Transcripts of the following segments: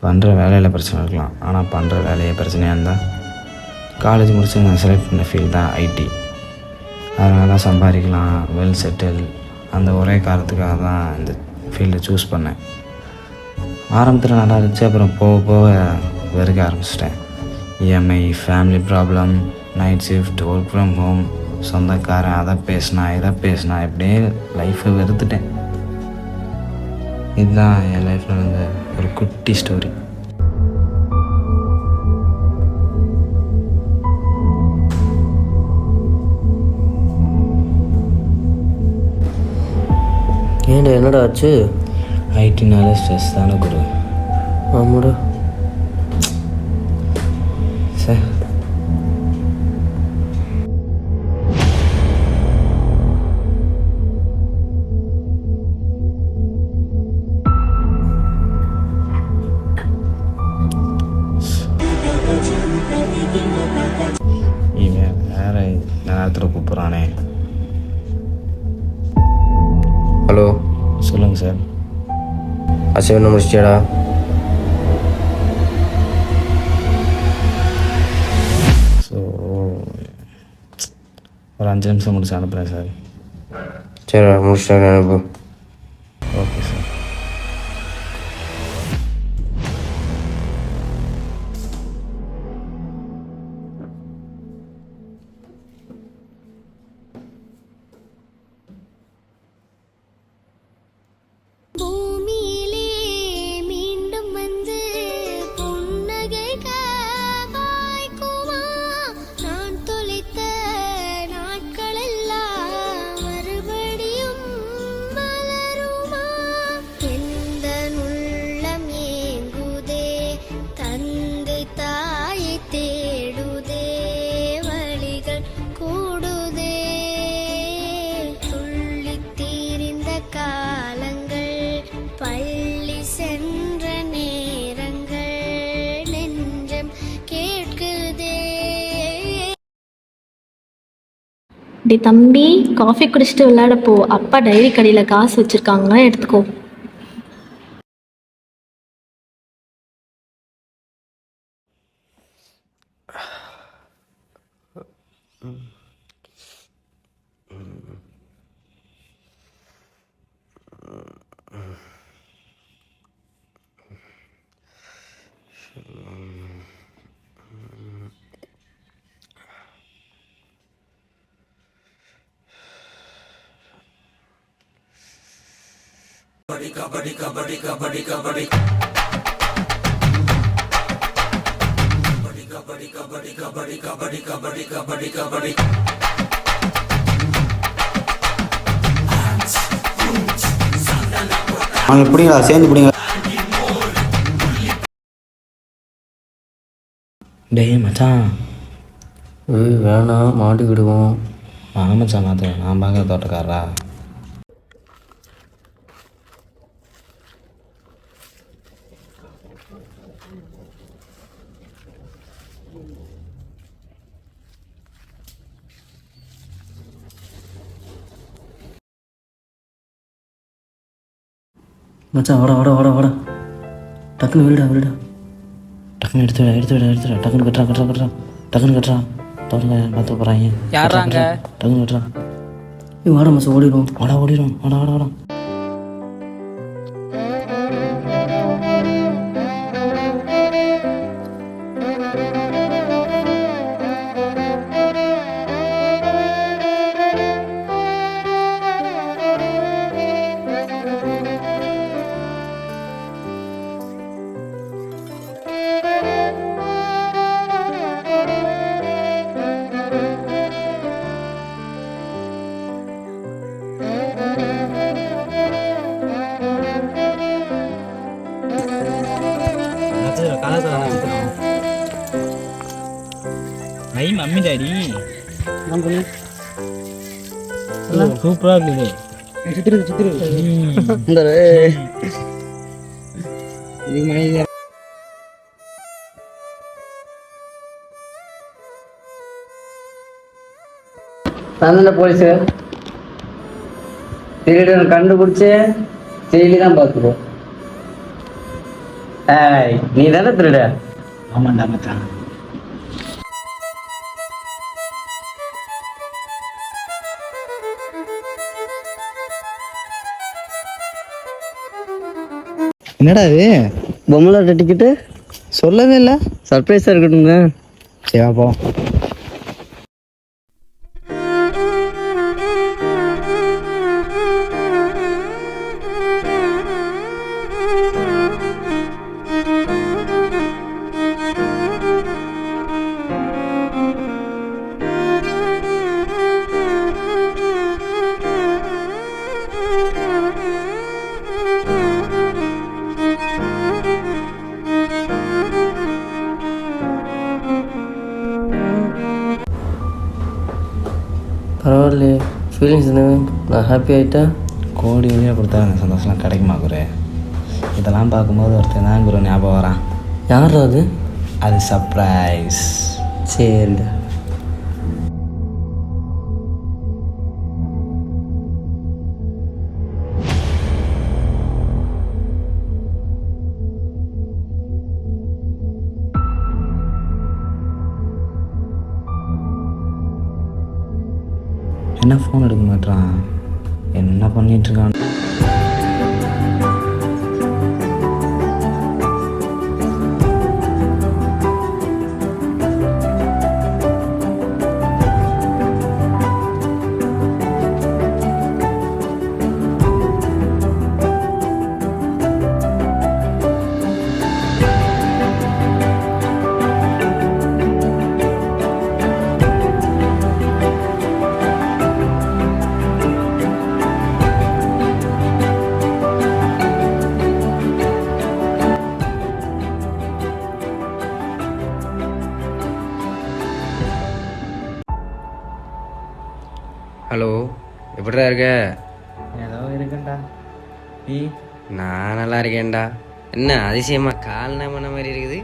பண்ணுற வேலையில் பிரச்சனை இருக்கலாம், ஆனால் பண்ணுற வேலையே பிரச்சனையாக இருந்தால் காலேஜ் முடிச்சு நான் செலக்ட் பண்ண ஃபீல்டு தான் ஐடி. அதனால தான் சம்பாதிக்கலாம், வெல் செட்டில், அந்த ஒரே காரணத்துக்காக தான் இந்த ஃபீல்டை சூஸ் பண்ணேன். ஆரம்பத்தில் நல்லா இருந்துச்சு, அப்புறம் போக போக வெறுக்க ஆரம்பிச்சிட்டேன். EMI, family problem, night shift, work from home, சொந்தக்காரன், அதை இதை பேசினா இப்படியே லைஃப்பை வெறுத்துட்டேன். இதுதான் என் லைஃப்பில் நடந்த ஒரு குட்டி ஸ்டோரி. ஏன்டா என்னடா ஆச்சு? ஐடினால ஸ்ட்ரெஸ் தானே குரு. ஆமாடா. சார் இவன் வேற நேரத்தில் கூப்பிட்றானே. ஹலோ, சொல்லுங்கள் சார். அசைவன் முடிச்சிட்டியாடா? ஸோ ஒரு 5 நிமிஷம் முடிச்சு அனுப்புகிறேன் சார். சரி, முடிச்சிட்டேன், அனுப்பு. Okay sir. டி தம்பி, காஃபி குடிச்சிட்டு விளையாடப்போ, அப்பா டைரி கடையில் காசு வச்சுருக்காங்க, எடுத்துக்கோ. கபடி கபடி கபடி கபடி கபடி கபடி கபடி கபடி கபடி கபடி கபடி அவங்க பிடிங்களா? சேர்ந்து பிடிங்க. டேய் மச்சான். வேணாம், மாட்டிக்கிடுவோம். மச்சான், அது நான் பார்க்குற தோட்டக்காரரா? மச்சான், வாடா. டக்குன்னு விடுடா. டக்குன்னு எடுத்து டக்குன்னு கட்டுறா. தோட்டங்க பார்த்து போகிறாங்க. யாராங்க? டக்குன்னு கட்டுறா. வாடா மச்சான், ஓடிடும். வாடா. மை மம்மி டாடி சூப்பரா இருக்குது. சித்திரு இதுக்கு மணி தானே போலீஸு திருடன் கண்டுபிடிச்சு ஜெயிலி தான் பார்த்துருவோம். ஏய் நீ தானே திருட? ஆமாண்டா மச்சான். என்னடா இது? பொம்மலாட்ட டிக்கெட்டு சொல்லவே இல்லை. சர்ப்ரைஸாக இருக்கட்டுங்க. சரி போ. பரவாயில்லையே, ஃபீலிங்ஸ் என்ன? நான் ஹாப்பி ஆகிட்டேன். கோடி வழியாக கொடுத்தா அந்த சந்தோஷம்லாம் கிடைக்குமா குரு? இதெல்லாம் பார்க்கும்போது ஒருத்தர் தான் குரு ஞாபகம் வரான். யார் அது? அது சர்ப்ரைஸ். சரிடா. என்ன ஃபோன் எடுக்க மாட்டான்? என்ன பண்ணிட்டு இருக்கான்? ஹலோ, எப்படிடா இருக்க? ஏதோ இருக்கேன்டா. நீ? நான் நல்லா இருக்கேன்டா. என்ன அதிசயமா கால் பண்ண மாதிரி இருக்குது?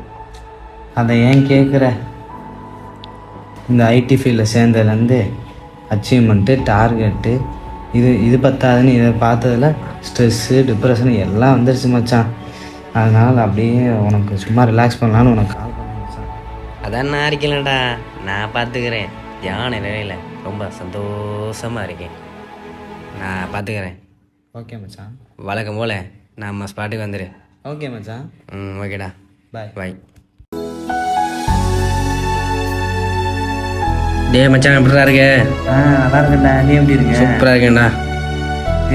அதை ஏன் கேட்குற? இந்த ஐடி ஃபீல்டில் சேர்ந்ததுலேருந்து அச்சீவ்மெண்ட்டு, டார்கெட்டு, இது பத்தாதுன்னு இதை பார்த்ததில் ஸ்ட்ரெஸ்ஸு, டிப்ரெஷன் எல்லாம் வந்துருச்சு மச்சான். அதனால் அப்படியே உனக்கு சும்மா ரிலாக்ஸ் பண்ணலான்னு உனக்கு கால் பண்ண மச்சான். அதான் நான் இருக்கலடா, நான் பார்த்துக்கிறேன். தியான நிலையில் ரொம்ப சந்தோஷமாக இருக்கேன். நான் பார்த்துக்கிறேன். ஓகே மச்சான். வழக்கம் போல் நம்ம ஸ்பாட்டுக்கு வந்துடு. ஓகே மச்சான். ஓகேடா, பாய். பாய். டே மச்சான், எப்படிடா இருக்க? நல்லா இருக்கேன்டா. நீ எப்படி இருக்க? சூப்பராக இருக்கேன்டா.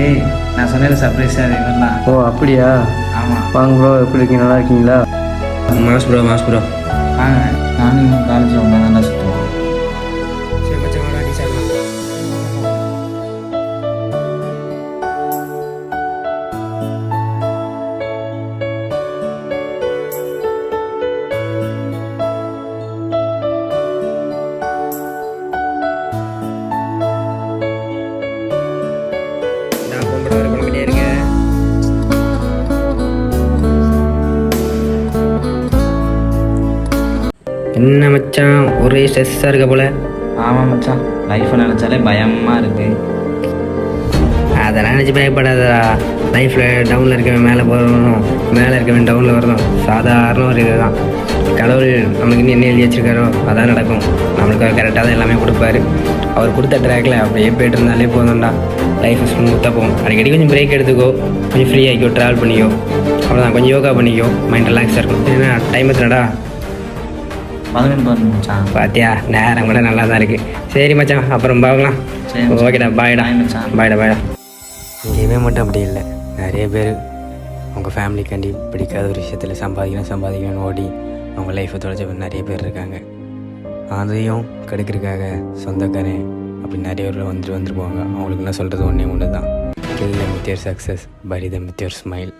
ஏய், நான் சொன்னேன் சர்ப்ரைஸாக இவரெல்லாம். ஓ அப்படியா? ஆமாம். வாங்க ப்ரோ, எப்படி இருக்கீங்க? நல்லா இருக்கீங்களா? Mass bro. வாங்க, நானும் காலேஜில் ஒன்றா தான்டா சுற்றுவோம். சரி மச்சான், வாடா டீச்சர். என்ன மச்சான், ஒரே ஸ்ட்ரெஸ்ஸாக இருக்க போல? ஆமாம் மச்சான், லைஃப்பை நினச்சாலே பயமாக இருக்குது. அதெல்லாம் நினச்சி பயப்படாதடா. லைஃப்பில் டவுனில் இருக்கவன் மேலே போகிறோம், மேலே இருக்கவன் டவுனில் வரணும். சாதாரண ஒரு இது தான். கடவுள் நம்மளுக்கு என்ன எழுதி வச்சிருக்காரோ அதான் நடக்கும். நம்மளுக்கு கரெக்டாக தான் எல்லாமே கொடுப்பாரு. அவர் கொடுத்த ட்ராக்கில் அப்படியே போய்ட்டு இருந்தாலே போதும்டா. லைஃப் ஸ்மூத்தாக போகும். அடிக்கடி கொஞ்சம் பிரேக் எடுத்துக்கோ, கொஞ்சம் ஃப்ரீ ஆகிக்கோ, ட்ராவல் பண்ணிக்கோ. அவ்வளோதான், கொஞ்சம் யோகா பண்ணிக்கோ, மைண்ட் ரிலாக்ஸாக இருக்கும். ஏன்னா டைம் எத்தனடா? 11 மச்சான். பாத்தியா, நேரம் கூட நல்லா தான் இருக்குது. சரி மச்சான், அப்புறம் பார்க்கலாம். ஓகேடா, பாய்டா. பாய்டா. இங்கேயுமே மட்டும் அப்படி இல்லை, நிறைய பேர் அவங்க ஃபேமிலிக்காண்டி பிடிக்காத ஒரு விஷயத்தில் சம்பாதிக்கணும்னு ஓடி அவங்க லைஃப்பை தொலைச்ச நிறைய பேர் இருக்காங்க. அதையும் கெடுக்கிறதுக்காக சொந்தக்காரன் அப்படி நிறைய பேர் வந்துட்டு போவாங்க. அவங்களுக்கு நான் சொல்கிறது ஒன்றே தான், kill them with your success, bury them with your smile.